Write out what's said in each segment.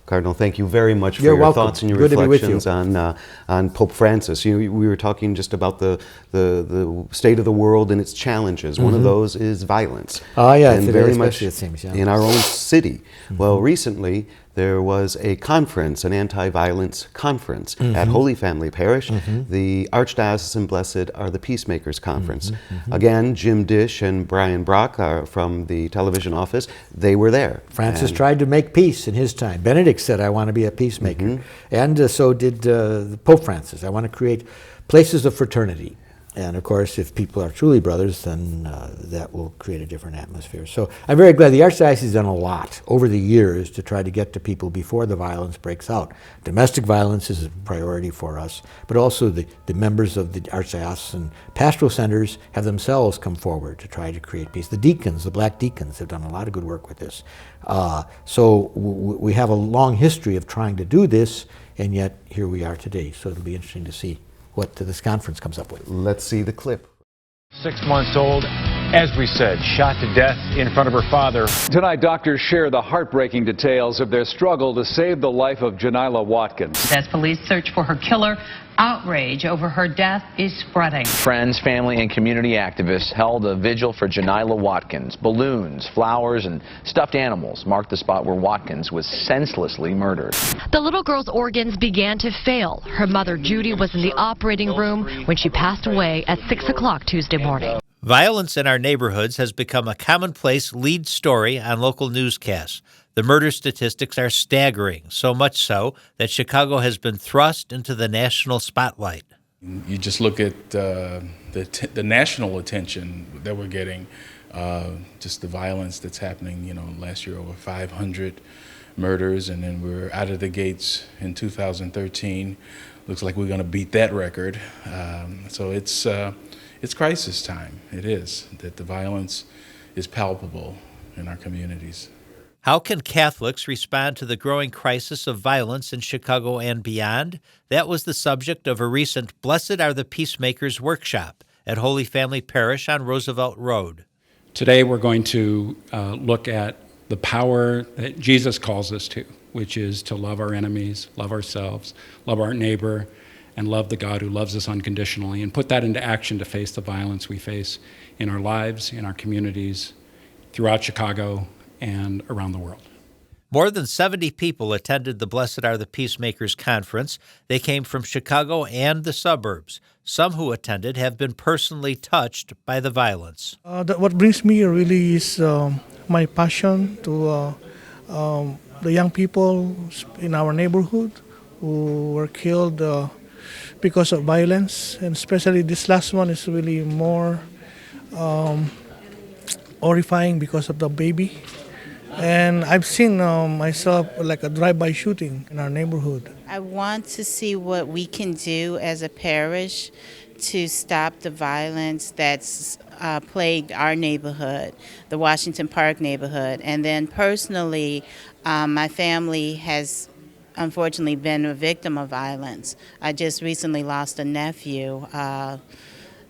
Cardinal, thank you very much for You're your welcome. thoughts and your Good to be with you. reflections on Pope Francis. We were talking just about the state of the world and its challenges. One of those is violence. Oh, yeah, and today very much especially, it seems, yeah. in our own city. Well, recently there was a conference, an anti-violence conference at Holy Family Parish. The Archdiocesan Blessed are the Peacemakers Conference. Again, Jim Dish and Brian Brock are from the television office. They were there. Francis tried to make peace in his time. Benedict said, I want to be a peacemaker. And so did Pope Francis. I want to create places of fraternity. And of course, if people are truly brothers, then that will create a different atmosphere. So I'm very glad the Archdiocese has done a lot over the years to try to get to people before the violence breaks out. Domestic violence is a priority for us, but also the members of the Archdiocesan pastoral centers have themselves come forward to try to create peace. The deacons, the black deacons, have done a lot of good work with this. So we have a long history of trying to do this, and yet here we are today. So it'll be interesting to see what this conference comes up with. Let's see the clip. 6 months old, as we said, shot to death in front of her father. Tonight, doctors share the heartbreaking details of their struggle to save the life of Janila Watkins. As police search for her killer, outrage over her death is spreading. Friends, family, and community activists held a vigil for Janila Watkins. Balloons, flowers, and stuffed animals marked the spot where Watkins was senselessly murdered. The little girl's organs began to fail. Her mother, Judy, was in the operating room when she passed away at 6 o'clock Tuesday morning. Violence in our neighborhoods has become a commonplace lead story on local newscasts. The murder statistics are staggering, so much so that Chicago has been thrust into the national spotlight. You just look at the national attention that we're getting, just the violence that's happening. Last year over 500 murders, and then we're out of the gates in 2013. Looks like we're going to beat that record. So it's crisis time. It is, that the violence is palpable in our communities. How can Catholics respond to the growing crisis of violence in Chicago and beyond? That was the subject of a recent Blessed Are the Peacemakers workshop at Holy Family Parish on Roosevelt Road. Today we're going to look at the power that Jesus calls us to, which is to love our enemies, love ourselves, love our neighbor, and love the God who loves us unconditionally, and put that into action to face the violence we face in our lives, in our communities, throughout Chicago, and around the world. More than 70 people attended the Blessed Are the Peacemakers conference. They came from Chicago and the suburbs. Some who attended have been personally touched by the violence. What brings me really is my passion to the young people in our neighborhood who were killed because of violence, and especially this last one is really more horrifying because of the baby. And I've seen myself like a drive-by shooting in our neighborhood. I want to see what we can do as a parish to stop the violence that's plagued our neighborhood, the Washington Park neighborhood. And then personally, my family has unfortunately been a victim of violence. I just recently lost a nephew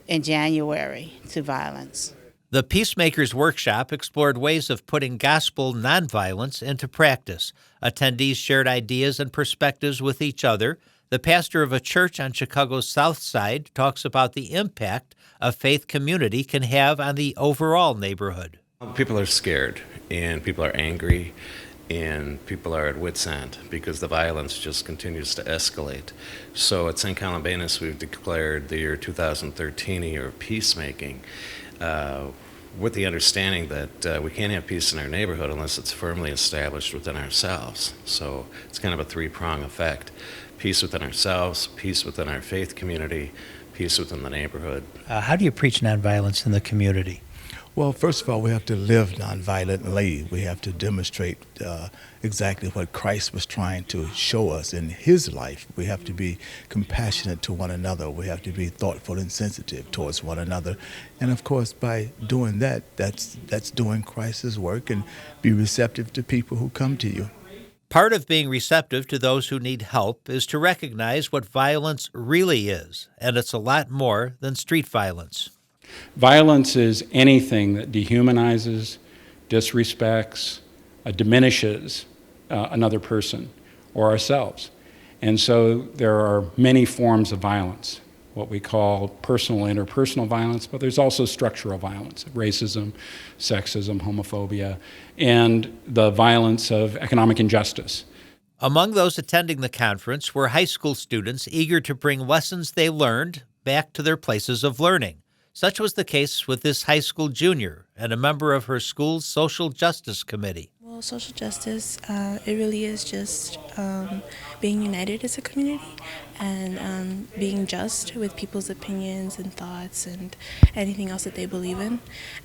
in January to violence. The Peacemakers Workshop explored ways of putting gospel nonviolence into practice. Attendees shared ideas and perspectives with each other. The pastor of a church on Chicago's South Side talks about the impact a faith community can have on the overall neighborhood. People are scared, and people are angry, and people are at wit's end because the violence just continues to escalate. So at St. Columbanus, we've declared the year 2013 a year of peacemaking, with the understanding that we can't have peace in our neighborhood unless it's firmly established within ourselves. So it's kind of a three-prong effect. Peace within ourselves, peace within our faith community, peace within the neighborhood. How do you preach nonviolence in the community? Well, first of all, we have to live nonviolently. We have to demonstrate exactly what Christ was trying to show us in his life. We have to be compassionate to one another. We have to be thoughtful and sensitive towards one another. And of course, by doing that, that's doing Christ's work, and be receptive to people who come to you. Part of being receptive to those who need help is to recognize what violence really is, and it's a lot more than street violence. Violence is anything that dehumanizes, disrespects, diminishes another person. or ourselves. And so there are many forms of violence, what we call personal, interpersonal violence, but there's also structural violence, racism, sexism, homophobia, and the violence of economic injustice. Among those attending the conference were high school students eager to bring lessons they learned back to their places of learning. Such was the case with this high school junior and a member of her school's social justice committee. Well, social justice, it really is just being united as a community and being just with people's opinions and thoughts and anything else that they believe in.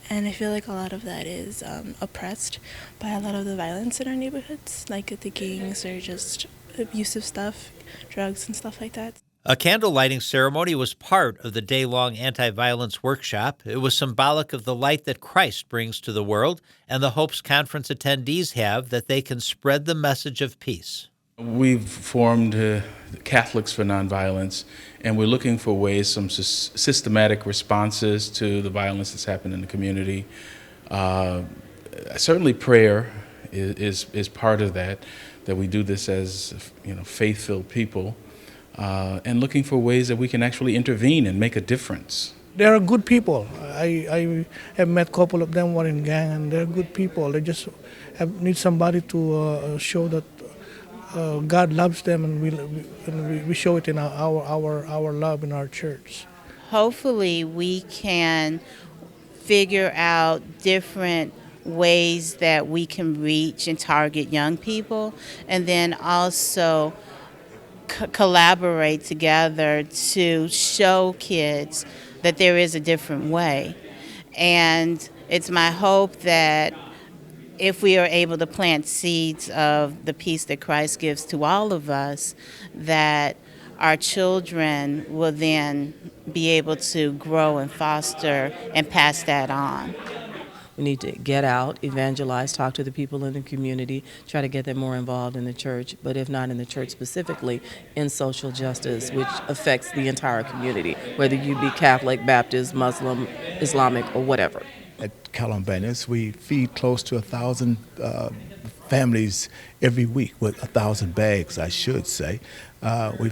And I feel like a lot of that is oppressed by a lot of the violence in our neighborhoods, like the gangs or just abusive stuff, drugs and stuff like that. A candle lighting ceremony was part of the day-long anti-violence workshop. It was symbolic of the light that Christ brings to the world and the hopes conference attendees have that they can spread the message of peace. We've formed Catholics for Nonviolence, and we're looking for ways, some systematic responses to the violence that's happened in the community. Certainly prayer is part of that we do this as faith-filled people. And looking for ways that we can actually intervene and make a difference. They are good people. I have met a couple of them who are in gang, and they're good people. They just need somebody to show that God loves them, and we show it in our love in our church. Hopefully we can figure out different ways that we can reach and target young people, and then also collaborate together to show kids that there is a different way. And it's my hope that if we are able to plant seeds of the peace that Christ gives to all of us, that our children will then be able to grow and foster and pass that on. We need to get out, evangelize, talk to the people in the community, try to get them more involved in the church, but if not in the church specifically, in social justice, which affects the entire community, whether you be Catholic, Baptist, Muslim, Islamic, or whatever. At Columbanus, we feed close to 1,000 families every week with 1,000 bags, I should say. We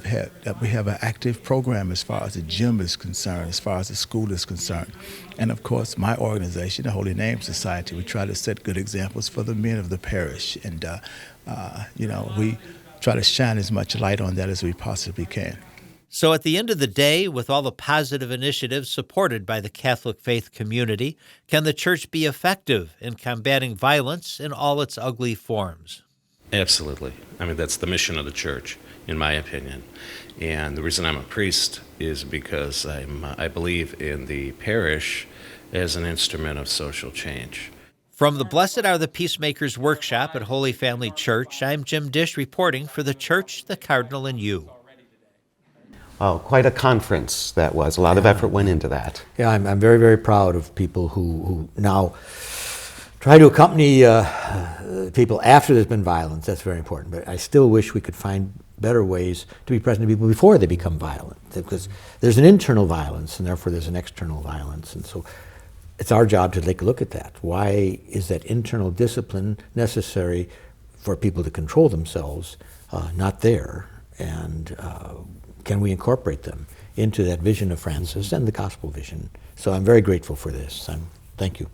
have an active program as far as the gym is concerned, as far as the school is concerned. And of course, my organization, the Holy Name Society, we try to set good examples for the men of the parish. And, we try to shine as much light on that as we possibly can. So at the end of the day, with all the positive initiatives supported by the Catholic faith community, can the church be effective in combating violence in all its ugly forms? Absolutely. I mean, that's the mission of the church, in my opinion. And the reason I'm a priest is because I believe in the parish as an instrument of social change. From the Blessed Are the Peacemakers workshop at Holy Family Church, I'm Jim Dish reporting for the Church, the Cardinal and You. Oh, quite a conference that was. A lot of effort went into that. Yeah, I'm very, very proud of people who now try to accompany people after there's been violence. That's very important. But I still wish we could find better ways to be present to people before they become violent. Because there's an internal violence, and therefore there's an external violence. And so it's our job to take a look at that. Why is that internal discipline necessary for people to control themselves not there? And can we incorporate them into that vision of Francis and the gospel vision? So I'm very grateful for this. Thank you.